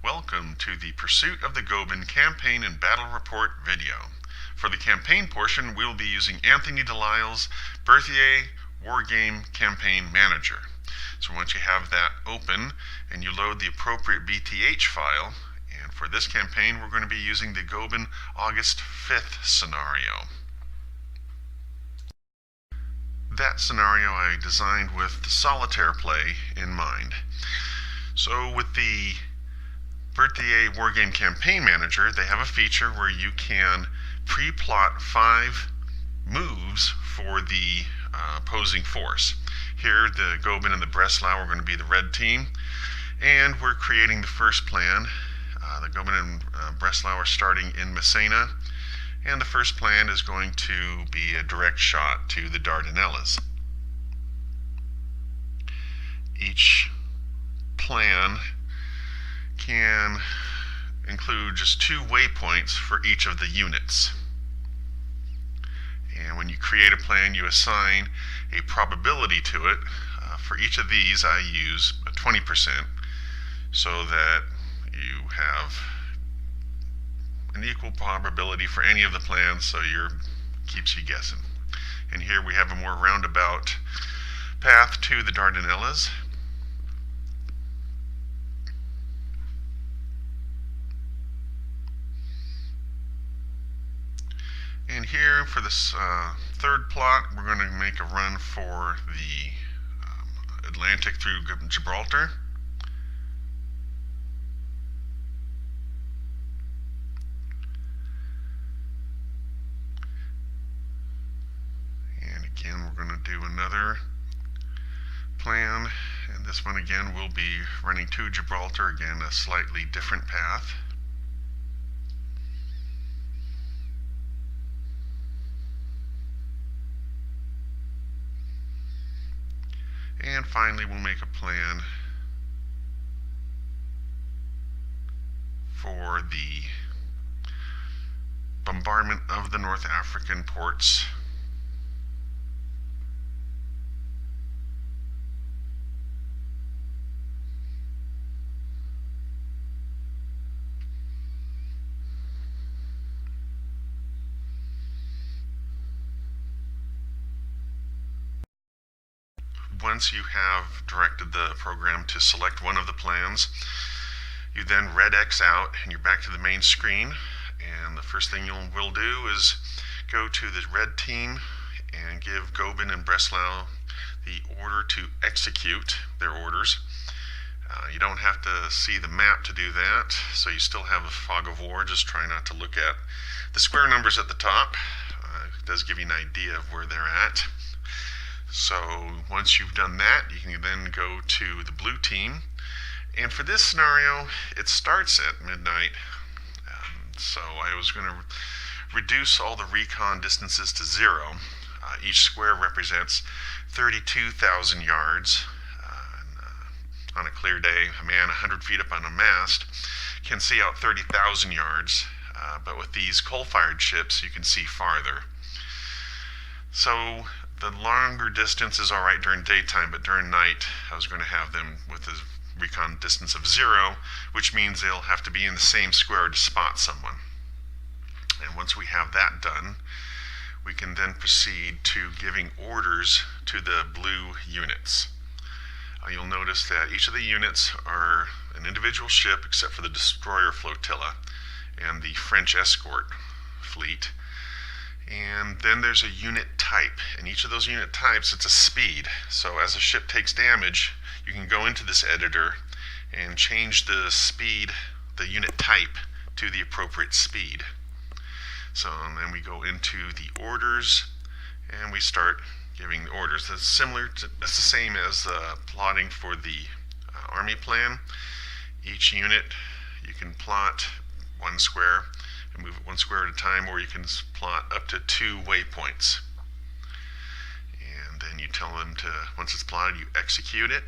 Welcome to the Pursuit of the Goeben Campaign and Battle Report video. For the campaign portion, we will be using Anthony Delisle's Berthier Wargame Campaign Manager. So once you have that open and you load the appropriate BTH file, and for this campaign we're going to be using the Goeben August 5th scenario. That scenario I designed with the solitaire play in mind. So with the Berthier Wargame Campaign Manager, they have a feature where you can pre-plot 5 moves for the opposing force. Here the Goeben and the Breslau are going to be the red team, and we're creating the first plan. The Goeben and Breslau are starting in Messina, and the first plan is going to be a direct shot to the Dardanelles. Each plan can include just 2 waypoints for each of the units. And when you create a plan, you assign a probability to it. For each of these, I use a 20% so that you have an equal probability for any of the plans, so keeps you guessing. And here we have a more roundabout path to the Dardanelles. And here for this third plot, we're going to make a run for the Atlantic through Gibraltar. And again, we're going to do another plan, and this one again will be running to Gibraltar, again a slightly different path. And finally, we'll make a plan for the bombardment of the North African ports. Once you have directed the program to select one of the plans, you then red X out and you're back to the main screen. And the first thing you will do is go to the red team and give Goeben and Breslau the order to execute their orders. You don't have to see the map to do that, so you still have a fog of war. Just try not to look at the square numbers at the top. It does give you an idea of where they're at. So once you've done that, you can then go to the blue team. And for this scenario, it starts at midnight. So I was going to reduce all the recon distances to 0. Each square represents 32,000 yards. On a clear day, a man 100 feet up on a mast can see out 30,000 yards. But with these coal-fired ships, you can see farther. So the longer distance is alright during daytime, but during night I was going to have them with a recon distance of 0, which means they'll have to be in the same square to spot someone. And once we have that done, we can then proceed to giving orders to the blue units. You'll notice that each of the units are an individual ship except for the destroyer flotilla and the French escort fleet. And then there's a unit type, and each of those unit types, it's a speed. So as a ship takes damage, you can go into this editor and change the speed, the unit type, to the appropriate speed. So and then we go into the orders, and we start giving the orders. That's the same as plotting for the army plan. Each unit, you can plot 1 square, and move it 1 square at a time, or you can plot up to 2 waypoints. And then you tell them to, once it's plotted, you execute it.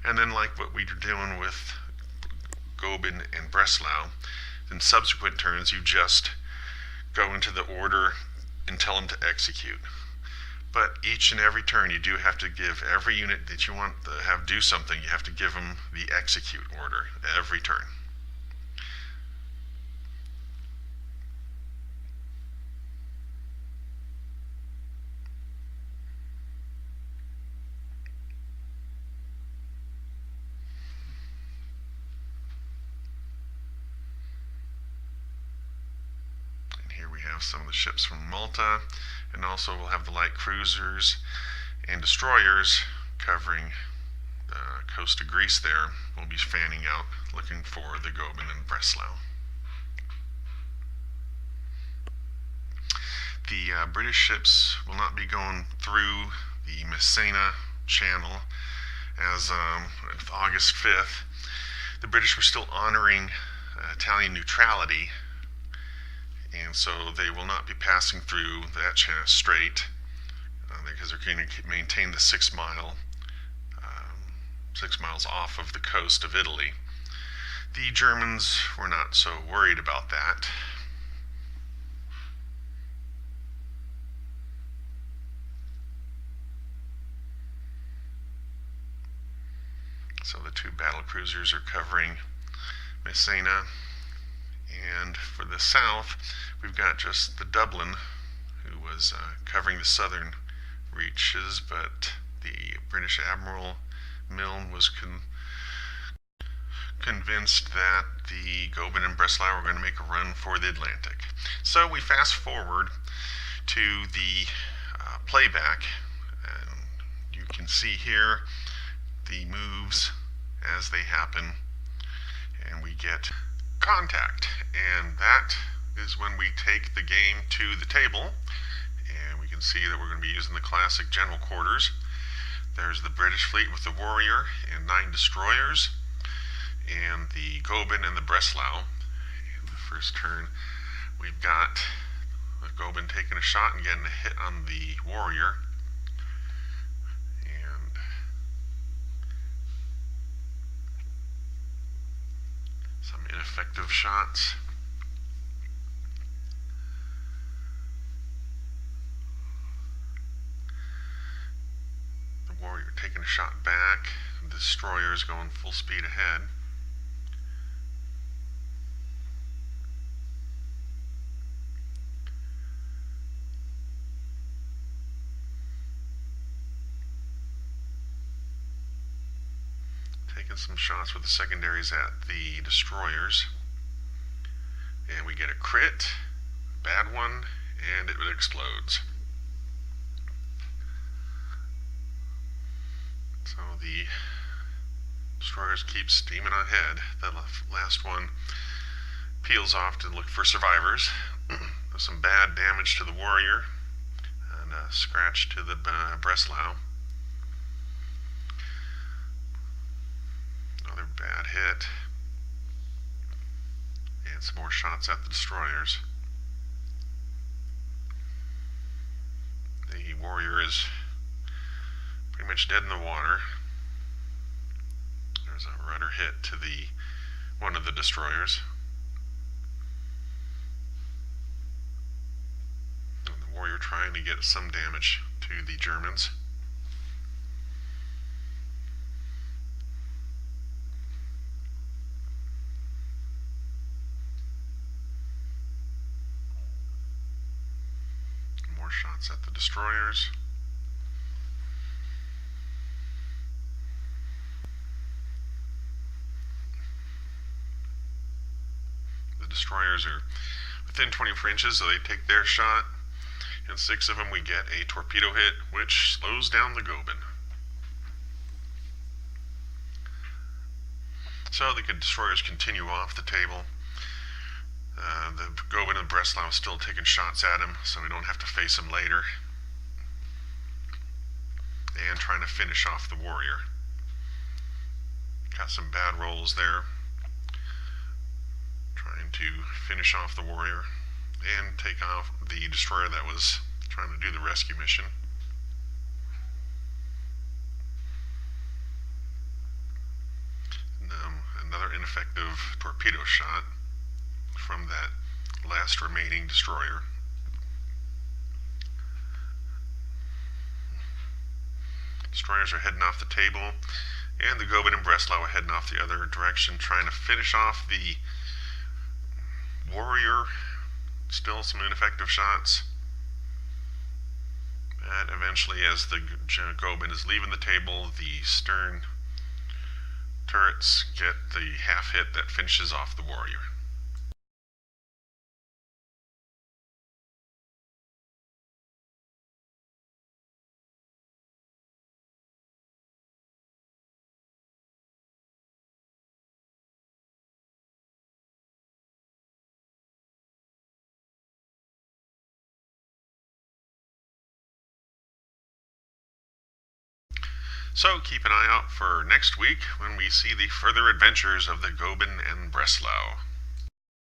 And then like what we were doing with Goeben and Breslau, in subsequent turns you just go into the order and tell them to execute. But each and every turn you do have to give every unit that you want to have do something, you have to give them the execute order every turn. have some of the ships from Malta, and also we'll have the light cruisers and destroyers covering the coast of Greece there. We'll be fanning out looking for the Goeben and Breslau. The British ships will not be going through the Messina Channel, as with August 5th, the British were still honoring Italian neutrality, and so they will not be passing through that strait because they're going to maintain the 6 miles off of the coast of Italy. The Germans were not so worried about that. So the 2 battle cruisers are covering Messina, and for the south we've got just the Dublin, who was covering the southern reaches, but the British Admiral Milne was convinced that the Goeben and Breslau were going to make a run for the Atlantic. So we fast forward to the playback, and you can see here the moves as they happen, and we get contact, and that is when we take the game to the table, and we can see that we're going to be using the classic general quarters. There's the British fleet with the Warrior and 9 destroyers, and the Goeben and the Breslau. In the first turn, we've got the Goeben taking a shot and getting a hit on the Warrior, and some ineffective shots. The Warrior taking a shot back, the destroyer is going full speed ahead. Taking some shots with the secondaries at the destroyers, and we get a crit, bad one, and it explodes. So the destroyers keep steaming ahead. The last one peels off to look for survivors. There's some bad damage to the Warrior and a scratch to the Breslau. Another bad hit, and some more shots at the destroyers. The Warrior is pretty much dead in the water. There's a rudder hit to one of the destroyers. And the Warrior trying to get some damage to the Germans. More shots at the destroyers. The destroyers are within 24 inches, so they take their shot, and 6 of them we get a torpedo hit, which slows down the Goeben. So the destroyers continue off the table. The Goeben and Breslau is still taking shots at him, so we don't have to face him later. And trying to finish off the Warrior. Got some bad rolls there. Trying to finish off the Warrior and take off the destroyer that was trying to do the rescue mission. And, another ineffective torpedo shot from that last remaining destroyer. Destroyers are heading off the table, and the Goeben and Breslau are heading off the other direction, trying to finish off the Warrior. Still some ineffective shots. And eventually, as the Goeben is leaving the table, the stern turrets get the half hit that finishes off the Warrior. So keep an eye out for next week when we see the further adventures of the Goeben and Breslau.